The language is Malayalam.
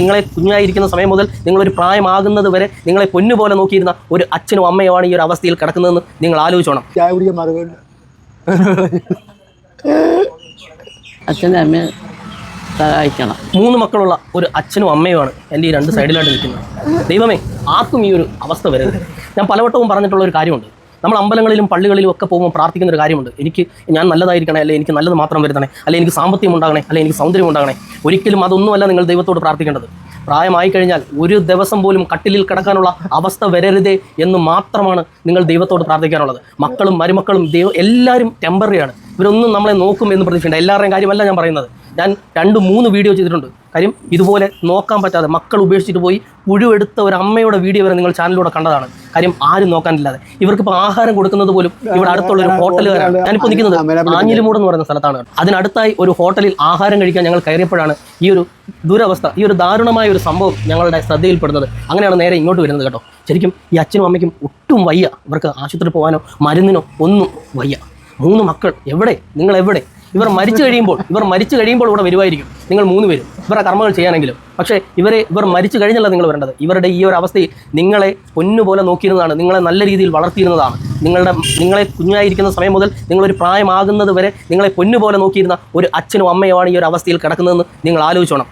നിങ്ങളെ കുഞ്ഞായിരിക്കുന്ന സമയം മുതൽ നിങ്ങളൊരു പ്രായമാകുന്നത് വരെ നിങ്ങളെ പൊന്നുപോലെ നോക്കിയിരുന്ന ഒരു അച്ഛനും അമ്മയുമാണ് ഈ ഒരു അവസ്ഥയിൽ കിടക്കുന്നതെന്ന് നിങ്ങൾ ആലോചിച്ചോണം. അച്ഛനും അമ്മയെ സഹായിക്കണം. 3 മക്കളുള്ള ഒരു അച്ഛനും അമ്മയുമാണ് എൻ്റെ ഈ 2 സൈഡിലായിട്ട് നിൽക്കുന്നത്. ദൈവമേ, ആർക്കും ഈ ഒരു അവസ്ഥ വരരുത്. ഞാൻ പലവട്ടവും പറഞ്ഞിട്ടുള്ള ഒരു കാര്യമുണ്ട്. നമ്മൾ അമ്പലങ്ങളിലും പള്ളികളിലും ഒക്കെ പോകുമ്പോൾ പ്രാർത്ഥിക്കുന്ന ഒരു കാര്യമുണ്ട്. ഞാൻ നല്ലതായിരിക്കണേ, അല്ലെങ്കിൽ എനിക്ക് നല്ലത് മാത്രം വരുത്തണേ, അല്ലെങ്കിൽ എനിക്ക് സാമ്പത്തികം ഉണ്ടാകണേ, അല്ലെങ്കിൽ എനിക്ക് സൗന്ദര്യം ഉണ്ടാകണേ. ഒരിക്കലും അതൊന്നുമല്ല നിങ്ങൾ ദൈവത്തോട് പ്രാർത്ഥിക്കേണ്ടത്. പ്രായമായി കഴിഞ്ഞാൽ ഒരു ദിവസം പോലും കട്ടിലിൽ കിടക്കാനുള്ള അവസ്ഥ വരരുതേ എന്ന് മാത്രമാണ് നിങ്ങൾ ദൈവത്തോട് പ്രാർത്ഥിക്കാനുള്ളത്. മക്കളും മരുമക്കളും എല്ലാവരും ടെമ്പററിയാണ്. ഇവരൊന്നും നമ്മളെ നോക്കും എന്ന് പ്രതീക്ഷിക്കേണ്ട. എല്ലാവരുടെയും കാര്യമല്ല ഞാൻ പറയുന്നത്. ഞാൻ 2-3 വീഡിയോ ചെയ്തിട്ടുണ്ട്. കാര്യം ഇതുപോലെ നോക്കാൻ പറ്റാതെ മക്കൾ ഉപേക്ഷിച്ചിട്ട് പോയി പുഴുവെടുത്ത ഒരു അമ്മയുടെ വീഡിയോ വരെ നിങ്ങൾ ചാനലിലൂടെ കണ്ടതാണ്. കാര്യം ആരും നോക്കാനില്ലാതെ ഇവർക്കിപ്പോൾ ആഹാരം കൊടുക്കുന്നത് പോലും ഇവിടെ അടുത്തുള്ള ഒരു ഹോട്ടലുകാരാണ്. ഞാനിപ്പോൾ നിൽക്കുന്നത് ആഞ്ഞിലിമൂട് എന്ന് പറയുന്ന സ്ഥലത്താണ്. അതിനടുത്തായി ഒരു ഹോട്ടലിൽ ആഹാരം കഴിക്കാൻ ഞങ്ങൾ കയറിയപ്പോഴാണ് ഈ ഒരു ദുരവസ്ഥ, ഈ ഒരു ദാരുണമായ ഒരു സംഭവം ഞങ്ങളുടെ ശ്രദ്ധയിൽപ്പെടുന്നത്. അങ്ങനെയാണ് നേരെ ഇങ്ങോട്ട് വരുന്നത് കേട്ടോ. ശരിക്കും ഈ അച്ഛനും അമ്മയ്ക്കും ഒട്ടും വയ്യ. ഇവർക്ക് ആശുപത്രി പോകാനോ മരുന്നിനോ ഒന്നും വയ്യ. 3 മക്കൾ എവിടെ? നിങ്ങൾ എവിടെ? ഇവർ മരിച്ചു കഴിയുമ്പോൾ ഇവിടെ വരുമായിരിക്കും നിങ്ങൾ 3 പേരും ഇവരുടെ കർമ്മങ്ങൾ ചെയ്യാനെങ്കിലും. പക്ഷേ ഇവർ മരിച്ചു കഴിഞ്ഞല്ല നിങ്ങൾ വരേണ്ടത്. ഇവരുടെ ഈ ഒരു അവസ്ഥയിൽ നിങ്ങളെ പൊന്നുപോലെ നോക്കിയിരുന്നതാണ്, നിങ്ങളെ നല്ല രീതിയിൽ വളർത്തിയിരുന്നതാണ്. നിങ്ങളെ കുഞ്ഞായിരിക്കുന്ന സമയം മുതൽ നിങ്ങളൊരു പ്രായമാകുന്നത് വരെ നിങ്ങളെ പൊന്നുപോലെ നോക്കിയിരുന്ന ഒരു അച്ഛനും അമ്മയുമാണ് ഈ ഒരു അവസ്ഥയിൽ കിടക്കുന്നതെന്ന് നിങ്ങൾ ആലോചിച്ചോണം.